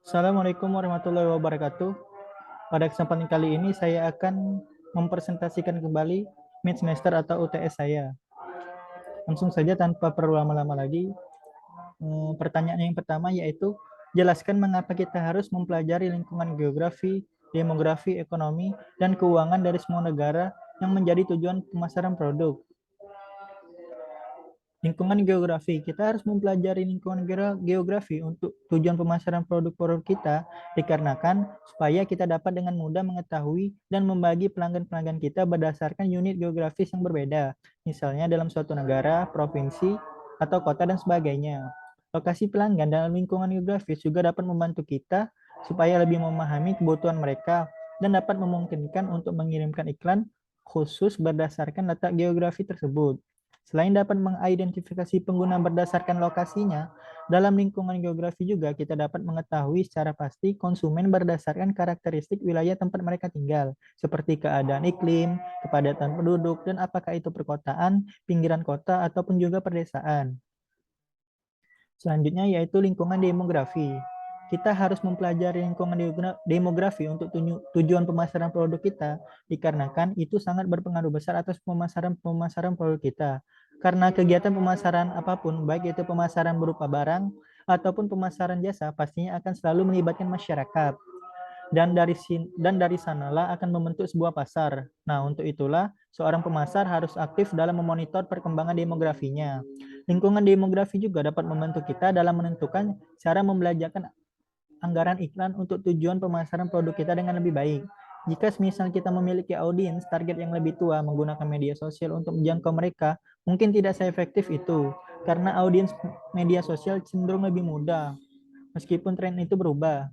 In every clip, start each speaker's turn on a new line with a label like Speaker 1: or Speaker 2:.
Speaker 1: Assalamualaikum warahmatullahi wabarakatuh. Pada kesempatan kali ini saya akan mempresentasikan kembali mid semester atau UTS saya. Langsung saja tanpa perlu lama-lama lagi. Pertanyaan yang pertama yaitu jelaskan mengapa kita harus mempelajari lingkungan geografi, demografi, ekonomi, dan keuangan dari semua negara yang menjadi tujuan pemasaran produk. Lingkungan geografi, kita harus mempelajari lingkungan geografi untuk tujuan pemasaran produk-produk kita, dikarenakan supaya kita dapat dengan mudah mengetahui dan membagi pelanggan-pelanggan kita berdasarkan unit geografis yang berbeda, misalnya dalam suatu negara, provinsi, atau kota, dan sebagainya. Lokasi pelanggan dalam lingkungan geografis juga dapat membantu kita supaya lebih memahami kebutuhan mereka dan dapat memungkinkan untuk mengirimkan iklan khusus berdasarkan letak geografi tersebut. Selain dapat mengidentifikasi pengguna berdasarkan lokasinya, dalam lingkungan geografi juga kita dapat mengetahui secara pasti konsumen berdasarkan karakteristik wilayah tempat mereka tinggal, seperti keadaan iklim, kepadatan penduduk, dan apakah itu perkotaan, pinggiran kota, ataupun juga pedesaan. Selanjutnya yaitu lingkungan demografi. Kita harus mempelajari lingkungan demografi untuk tujuan pemasaran produk kita, dikarenakan itu sangat berpengaruh besar atas pemasaran produk kita. Karena kegiatan pemasaran apapun, baik itu pemasaran berupa barang ataupun pemasaran jasa, pastinya akan selalu melibatkan masyarakat. Dan dari sanalah akan membentuk sebuah pasar. Nah, untuk itulah seorang pemasar harus aktif dalam memonitor perkembangan demografinya. Lingkungan demografi juga dapat membantu kita dalam menentukan cara membelanjakan anggaran iklan untuk tujuan pemasaran produk kita dengan lebih baik. Jika misal kita memiliki audiens target yang lebih tua menggunakan media sosial untuk menjangkau mereka, mungkin tidak seefektif itu, karena audiens media sosial cenderung lebih muda, meskipun tren itu berubah.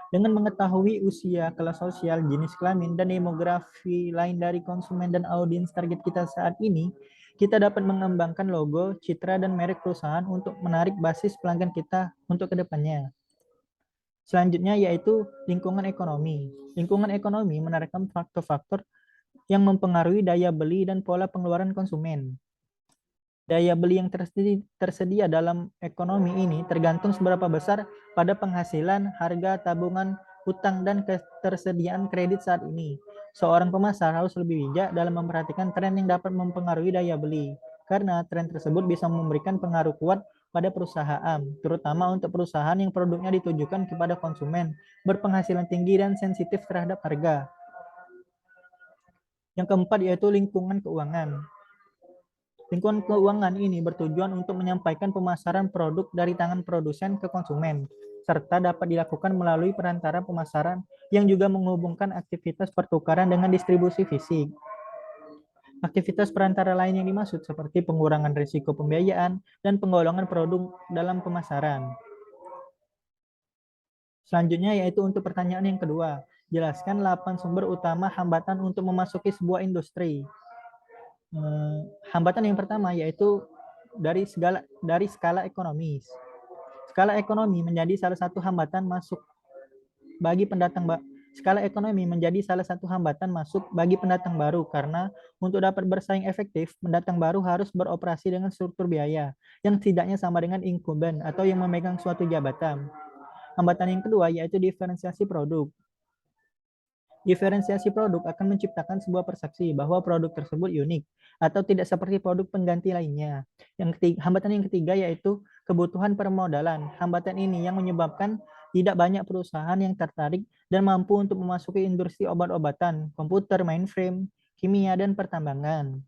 Speaker 1: Dengan mengetahui usia, kelas sosial, jenis kelamin, dan demografi lain dari konsumen dan audiens target kita saat ini, kita dapat mengembangkan logo, citra, dan merek perusahaan untuk menarik basis pelanggan kita untuk kedepannya. Selanjutnya yaitu lingkungan ekonomi. Lingkungan ekonomi menerapkan faktor-faktor yang mempengaruhi daya beli dan pola pengeluaran konsumen. Daya beli yang tersedia dalam ekonomi ini tergantung seberapa besar pada penghasilan, harga, tabungan, hutang, dan ketersediaan kredit saat ini. Seorang pemasar harus lebih bijak dalam memperhatikan tren yang dapat mempengaruhi daya beli, karena tren tersebut bisa memberikan pengaruh kuat pada perusahaan, terutama untuk perusahaan yang produknya ditujukan kepada konsumen, berpenghasilan tinggi, dan sensitif terhadap harga. Yang keempat yaitu lingkungan keuangan. Lingkungan keuangan ini bertujuan untuk menyampaikan pemasaran produk dari tangan produsen ke konsumen, serta dapat dilakukan melalui perantara pemasaran yang juga menghubungkan aktivitas pertukaran dengan distribusi fisik. Aktivitas perantara lain yang dimaksud seperti pengurangan risiko pembiayaan dan penggolongan produk dalam pemasaran. Selanjutnya yaitu untuk pertanyaan yang kedua, jelaskan 8 sumber utama hambatan untuk memasuki sebuah industri. Hambatan yang pertama yaitu dari skala ekonomis. Skala ekonomi menjadi salah satu hambatan masuk bagi pendatang skala ekonomi menjadi salah satu hambatan masuk bagi pendatang baru karena untuk dapat bersaing efektif, pendatang baru harus beroperasi dengan struktur biaya yang tidaknya sama dengan incumbent atau yang memegang suatu jabatan. Hambatan yang kedua yaitu diferensiasi produk. Diferensiasi produk akan menciptakan sebuah persepsi bahwa produk tersebut unik atau tidak seperti produk pengganti lainnya. Hambatan yang ketiga yaitu kebutuhan permodalan. Hambatan ini yang menyebabkan tidak banyak perusahaan yang tertarik dan mampu untuk memasuki industri obat-obatan, komputer, mainframe, kimia, dan pertambangan.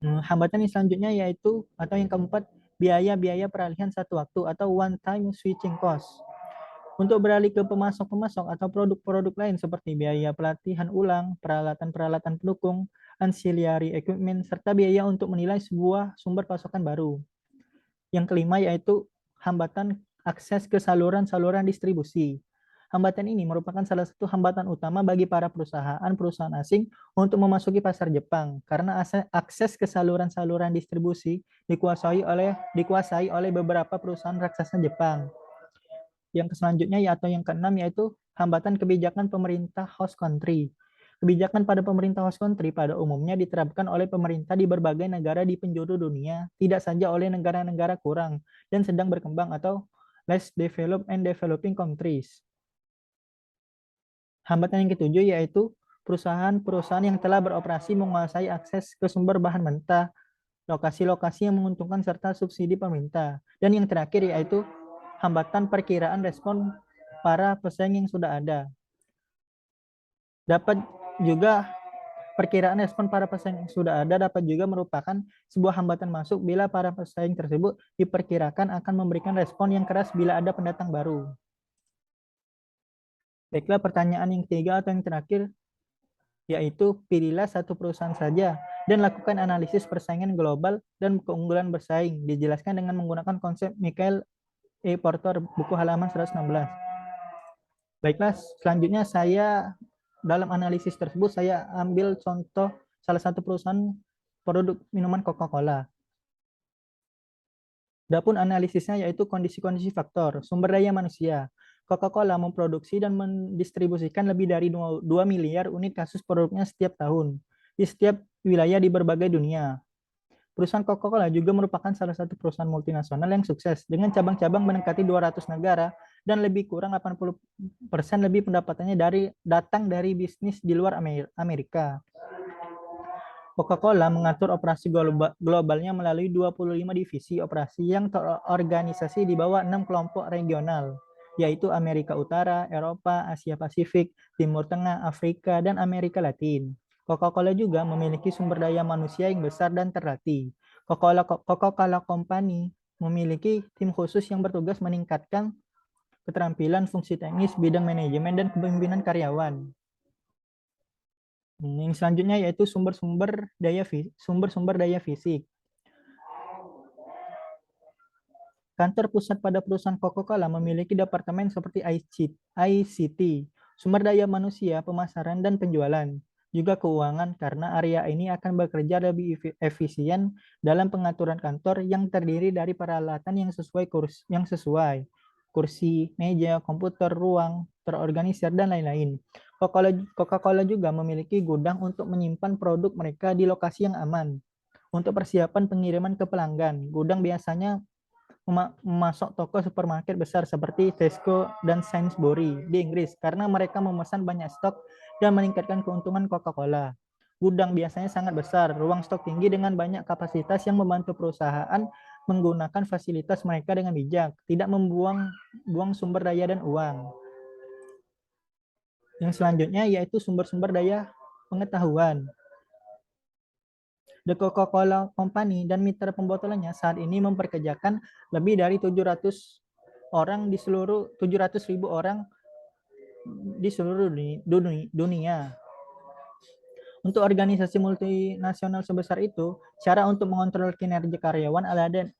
Speaker 1: Hambatan yang selanjutnya yaitu atau yang keempat, biaya-biaya peralihan satu waktu atau one time switching cost. Untuk beralih ke pemasok-pemasok atau produk-produk lain seperti biaya pelatihan ulang, peralatan-peralatan pendukung, ancillary equipment, serta biaya untuk menilai sebuah sumber pasokan baru. Yang kelima yaitu hambatan akses ke saluran-saluran distribusi. Hambatan ini merupakan salah satu hambatan utama bagi para perusahaan asing untuk memasuki pasar Jepang karena akses ke saluran-saluran distribusi dikuasai oleh beberapa perusahaan raksasa Jepang. Yang selanjutnya atau yang keenam yaitu hambatan kebijakan pemerintah host country. Kebijakan pada pemerintah host country pada umumnya diterapkan oleh pemerintah di berbagai negara di penjuru dunia, tidak saja oleh negara-negara kurang dan sedang berkembang atau less developed and developing countries. Hambatan yang ketujuh yaitu perusahaan-perusahaan yang telah beroperasi menguasai akses ke sumber bahan mentah, lokasi-lokasi yang menguntungkan serta subsidi pemerintah. Dan yang terakhir yaitu hambatan perkiraan respon para pesaing yang sudah ada. Dapat juga perkiraan respon para pesaing yang sudah ada dapat juga merupakan sebuah hambatan masuk bila para pesaing tersebut diperkirakan akan memberikan respon yang keras bila ada pendatang baru. Baiklah, pertanyaan yang ketiga atau yang terakhir yaitu pilihlah satu perusahaan saja dan lakukan analisis persaingan global dan keunggulan bersaing. Dijelaskan dengan menggunakan konsep Michael E. Porter, buku halaman 116. Baiklah, selanjutnya saya dalam analisis tersebut saya ambil contoh salah satu perusahaan produk minuman Coca-Cola. Adapun analisisnya yaitu kondisi-kondisi faktor, sumber daya manusia. Coca-Cola memproduksi dan mendistribusikan lebih dari 2 miliar unit kasus produknya setiap tahun di setiap wilayah di berbagai dunia. Perusahaan Coca-Cola juga merupakan salah satu perusahaan multinasional yang sukses dengan cabang-cabang mendekati 200 negara dan lebih kurang 80% lebih pendapatannya datang dari bisnis di luar Amerika. Coca-Cola mengatur operasi globalnya melalui 25 divisi operasi yang terorganisasi di bawah 6 kelompok regional, yaitu Amerika Utara, Eropa, Asia Pasifik, Timur Tengah, Afrika, dan Amerika Latin. Coca-Cola juga memiliki sumber daya manusia yang besar dan terlatih. Coca-Cola Company memiliki tim khusus yang bertugas meningkatkan keterampilan fungsi teknis, bidang manajemen, dan kepemimpinan karyawan. Yang selanjutnya yaitu sumber-sumber daya fisik. Kantor pusat pada perusahaan Coca-Cola memiliki departemen seperti ICT, sumber daya manusia, pemasaran, dan penjualan, juga keuangan karena area ini akan bekerja lebih efisien dalam pengaturan kantor yang terdiri dari peralatan yang sesuai kursi, meja, komputer, ruang, terorganisir, dan lain-lain. Coca-Cola juga memiliki gudang untuk menyimpan produk mereka di lokasi yang aman. Untuk persiapan pengiriman ke pelanggan, gudang biasanya memasok toko supermarket besar seperti Tesco dan Sainsbury di Inggris karena mereka memesan banyak stok dan meningkatkan keuntungan Coca-Cola. Gudang biasanya sangat besar, ruang stok tinggi dengan banyak kapasitas yang membantu perusahaan menggunakan fasilitas mereka dengan bijak, tidak membuang sumber daya dan uang. Yang selanjutnya yaitu sumber-sumber daya pengetahuan. The Coca-Cola Company dan mitra pembotolannya saat ini memperkerjakan lebih dari 700 orang di seluruh 700.000 orang di seluruh dunia. Untuk organisasi multinasional sebesar itu, cara untuk mengontrol kinerja karyawan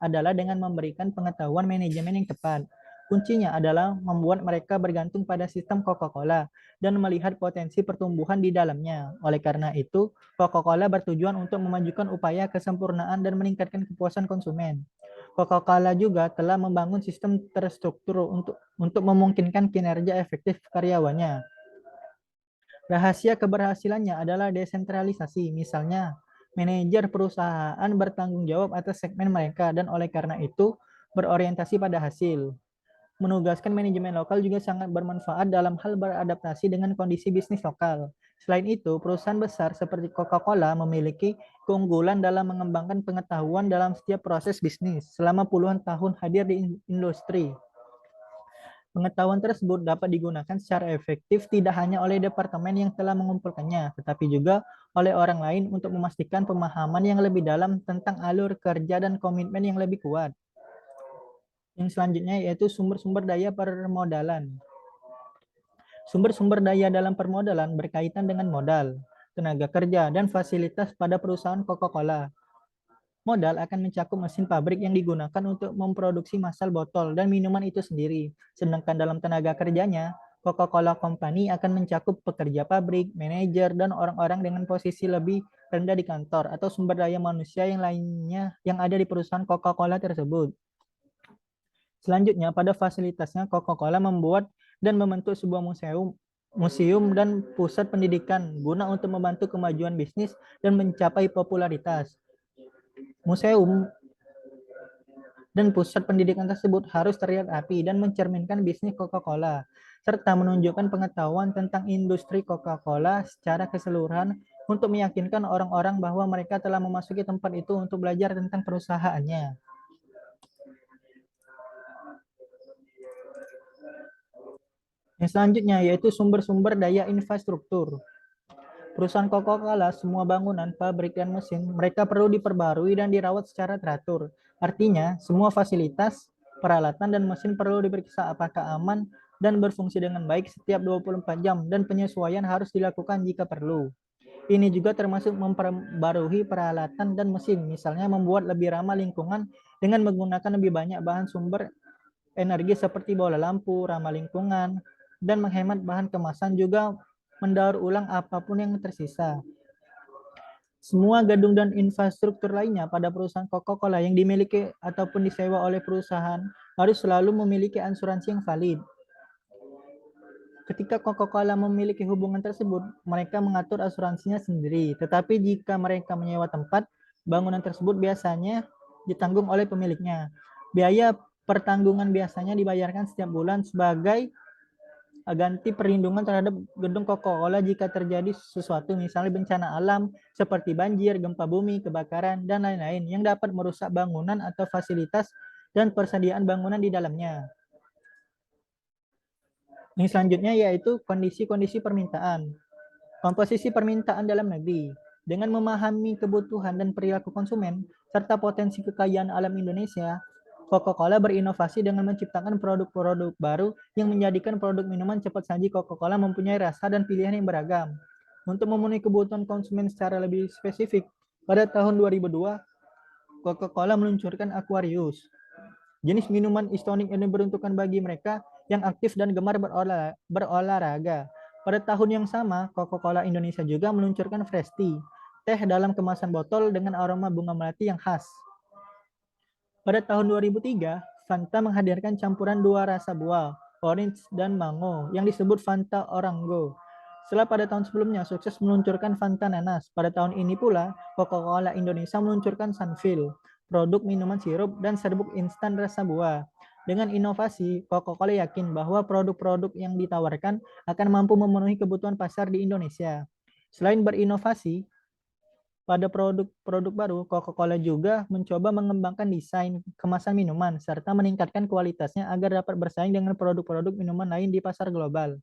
Speaker 1: adalah dengan memberikan pengetahuan manajemen yang tepat. Kuncinya adalah membuat mereka bergantung pada sistem Coca-Cola dan melihat potensi pertumbuhan di dalamnya. Oleh karena itu, Coca-Cola bertujuan untuk memajukan upaya kesempurnaan dan meningkatkan kepuasan konsumen. Coca-Cola juga telah membangun sistem terstruktur untuk memungkinkan kinerja efektif karyawannya. Rahasia keberhasilannya adalah desentralisasi. Misalnya, manajer perusahaan bertanggung jawab atas segmen mereka dan oleh karena itu berorientasi pada hasil. Menugaskan manajemen lokal juga sangat bermanfaat dalam hal beradaptasi dengan kondisi bisnis lokal. Selain itu, perusahaan besar seperti Coca-Cola memiliki keunggulan dalam mengembangkan pengetahuan dalam setiap proses bisnis selama puluhan tahun hadir di industri. Pengetahuan tersebut dapat digunakan secara efektif tidak hanya oleh departemen yang telah mengumpulkannya, tetapi juga oleh orang lain untuk memastikan pemahaman yang lebih dalam tentang alur kerja dan komitmen yang lebih kuat. Yang selanjutnya yaitu sumber-sumber daya permodalan. Sumber-sumber daya dalam permodalan berkaitan dengan modal, tenaga kerja, dan fasilitas pada perusahaan Coca-Cola. Modal akan mencakup mesin pabrik yang digunakan untuk memproduksi massal botol dan minuman itu sendiri. Sedangkan dalam tenaga kerjanya, Coca-Cola Company akan mencakup pekerja pabrik, manajer, dan orang-orang dengan posisi lebih rendah di kantor atau sumber daya manusia yang lainnya yang ada di perusahaan Coca-Cola tersebut. Selanjutnya, pada fasilitasnya, Coca-Cola membuat dan membentuk sebuah museum dan pusat pendidikan guna untuk membantu kemajuan bisnis dan mencapai popularitas. dan pusat pendidikan tersebut harus terlihat rapi dan mencerminkan bisnis Coca-Cola, serta menunjukkan pengetahuan tentang industri Coca-Cola secara keseluruhan untuk meyakinkan orang-orang bahwa mereka telah memasuki tempat itu untuk belajar tentang perusahaannya. Yang selanjutnya yaitu sumber-sumber daya infrastruktur. Perusahaan Coca-Cola, semua bangunan, pabrik, dan mesin, mereka perlu diperbarui dan dirawat secara teratur. Artinya, semua fasilitas, peralatan, dan mesin perlu diperiksa apakah aman dan berfungsi dengan baik setiap 24 jam, dan penyesuaian harus dilakukan jika perlu. Ini juga termasuk memperbarui peralatan dan mesin, misalnya membuat lebih ramah lingkungan dengan menggunakan lebih banyak bahan sumber energi seperti bola lampu, ramah lingkungan, dan menghemat bahan kemasan, juga mendaur ulang apapun yang tersisa. Semua gedung dan infrastruktur lainnya pada perusahaan Coca-Cola yang dimiliki ataupun disewa oleh perusahaan harus selalu memiliki asuransi yang valid. Ketika Coca-Cola memiliki hubungan tersebut, mereka mengatur asuransinya sendiri. Tetapi jika mereka menyewa tempat, bangunan tersebut biasanya ditanggung oleh pemiliknya. Biaya pertanggungan biasanya dibayarkan setiap bulan sebagai ganti perlindungan terhadap gedung Coca-Cola jika terjadi sesuatu, misalnya bencana alam seperti banjir, gempa bumi, kebakaran, dan lain-lain yang dapat merusak bangunan atau fasilitas dan persediaan bangunan di dalamnya. Yang selanjutnya yaitu kondisi-kondisi permintaan. Komposisi permintaan dalam negeri. Dengan memahami kebutuhan dan perilaku konsumen, serta potensi kekayaan alam Indonesia, Coca-Cola berinovasi dengan menciptakan produk-produk baru yang menjadikan produk minuman cepat saji Coca-Cola mempunyai rasa dan pilihan yang beragam. Untuk memenuhi kebutuhan konsumen secara lebih spesifik, pada tahun 2002, Coca-Cola meluncurkan Aquarius. Jenis minuman istonik ini beruntukkan bagi mereka yang aktif dan gemar berolahraga. Pada tahun yang sama, Coca-Cola Indonesia juga meluncurkan Fresh Tea, teh dalam kemasan botol dengan aroma bunga melati yang khas. Pada tahun 2003, Fanta menghadirkan campuran dua rasa buah, orange dan mango, yang disebut Fanta Orango. Setelah pada tahun sebelumnya sukses meluncurkan Fanta Nanas, pada tahun ini pula Coca-Cola Indonesia meluncurkan Sunfill, produk minuman sirup dan serbuk instan rasa buah. Dengan inovasi, Coca-Cola yakin bahwa produk-produk yang ditawarkan akan mampu memenuhi kebutuhan pasar di Indonesia. Selain berinovasi pada produk-produk baru, Coca-Cola juga mencoba mengembangkan desain kemasan minuman serta meningkatkan kualitasnya agar dapat bersaing dengan produk-produk minuman lain di pasar global.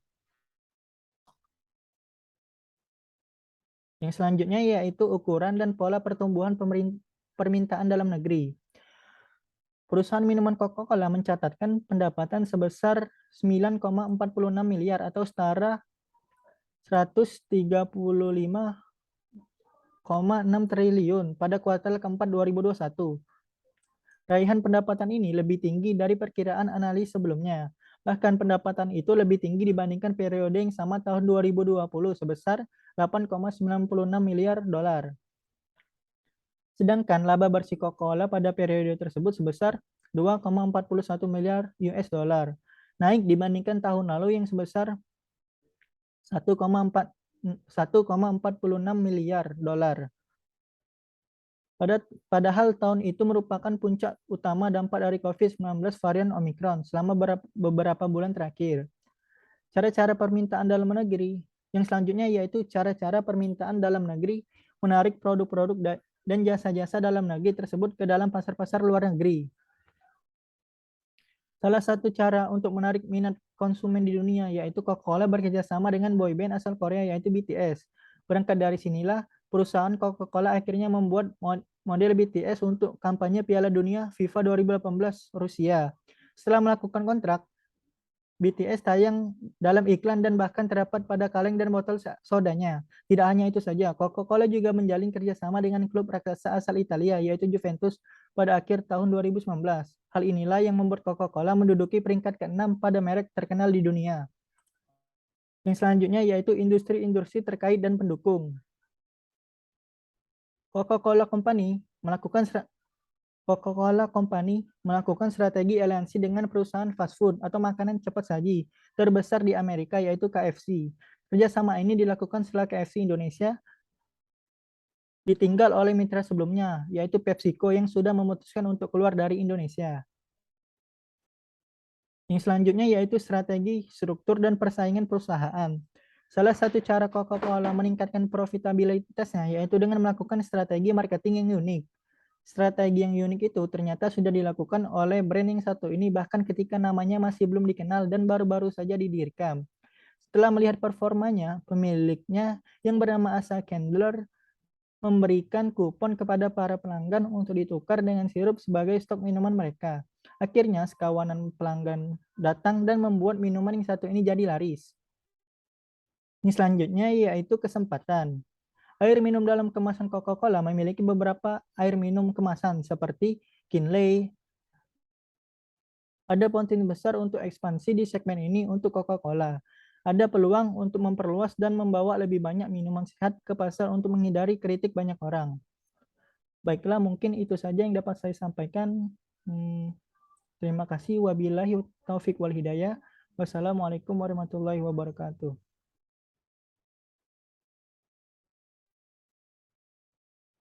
Speaker 1: Yang selanjutnya yaitu ukuran dan pola pertumbuhan permintaan dalam negeri. Perusahaan minuman Coca-Cola mencatatkan pendapatan sebesar 9,46 miliar atau setara 135,6 triliun pada kuartal keempat 2021. Raihan pendapatan ini lebih tinggi dari perkiraan analis sebelumnya. Bahkan pendapatan itu lebih tinggi dibandingkan periode yang sama tahun 2020 sebesar 8,96 miliar dolar. Sedangkan laba bersih Coca-Cola pada periode tersebut sebesar 2,41 miliar US dollar, naik dibandingkan tahun lalu yang sebesar 1,46 miliar dolar. Padahal tahun itu merupakan puncak utama dampak dari COVID-19 varian Omicron selama beberapa bulan terakhir. Cara-cara permintaan dalam negeri. Yang selanjutnya yaitu cara-cara permintaan dalam negeri menarik produk-produk dan jasa-jasa dalam negeri tersebut ke dalam pasar-pasar luar negeri. Salah satu cara untuk menarik minat konsumen di dunia yaitu Coca-Cola bekerjasama dengan boyband asal Korea yaitu BTS. Berangkat dari sinilah perusahaan Coca-Cola akhirnya membuat model BTS untuk kampanye Piala Dunia FIFA 2018 Rusia. Setelah melakukan kontrak, BTS tayang dalam iklan dan bahkan terdapat pada kaleng dan botol sodanya. Tidak hanya itu saja, Coca-Cola juga menjalin kerjasama dengan klub raksasa asal Italia yaitu Juventus pada akhir tahun 2019. Hal inilah yang membuat Coca-Cola menduduki peringkat ke-6 pada merek terkenal di dunia. Yang selanjutnya yaitu industri-industri terkait dan pendukung. Coca-Cola Company melakukan strategi aliansi dengan perusahaan fast food atau makanan cepat saji terbesar di Amerika yaitu KFC. Kerjasama ini dilakukan setelah KFC Indonesia ditinggal oleh mitra sebelumnya, yaitu PepsiCo yang sudah memutuskan untuk keluar dari Indonesia. Yang selanjutnya yaitu strategi, struktur, dan persaingan perusahaan. Salah satu cara Coca-Cola meningkatkan profitabilitasnya yaitu dengan melakukan strategi marketing yang unik. Strategi yang unik itu ternyata sudah dilakukan oleh brand yang satu ini bahkan ketika namanya masih belum dikenal dan baru-baru saja didirikan. Setelah melihat performanya, pemiliknya yang bernama Asa Candler memberikan kupon kepada para pelanggan untuk ditukar dengan sirup sebagai stok minuman mereka. Akhirnya, sekawanan pelanggan datang dan membuat minuman yang satu ini jadi laris. Ini selanjutnya yaitu kesempatan. Air minum dalam kemasan Coca-Cola memiliki beberapa air minum kemasan seperti Kinley. Ada potensi besar untuk ekspansi di segmen ini untuk Coca-Cola. Ada peluang untuk memperluas dan membawa lebih banyak minuman sehat ke pasar untuk menghindari kritik banyak orang. Baiklah, mungkin itu saja yang dapat saya sampaikan. Hmm, Terima kasih. Wabillahi taufik wal hidayah. Wassalamualaikum warahmatullahi wabarakatuh.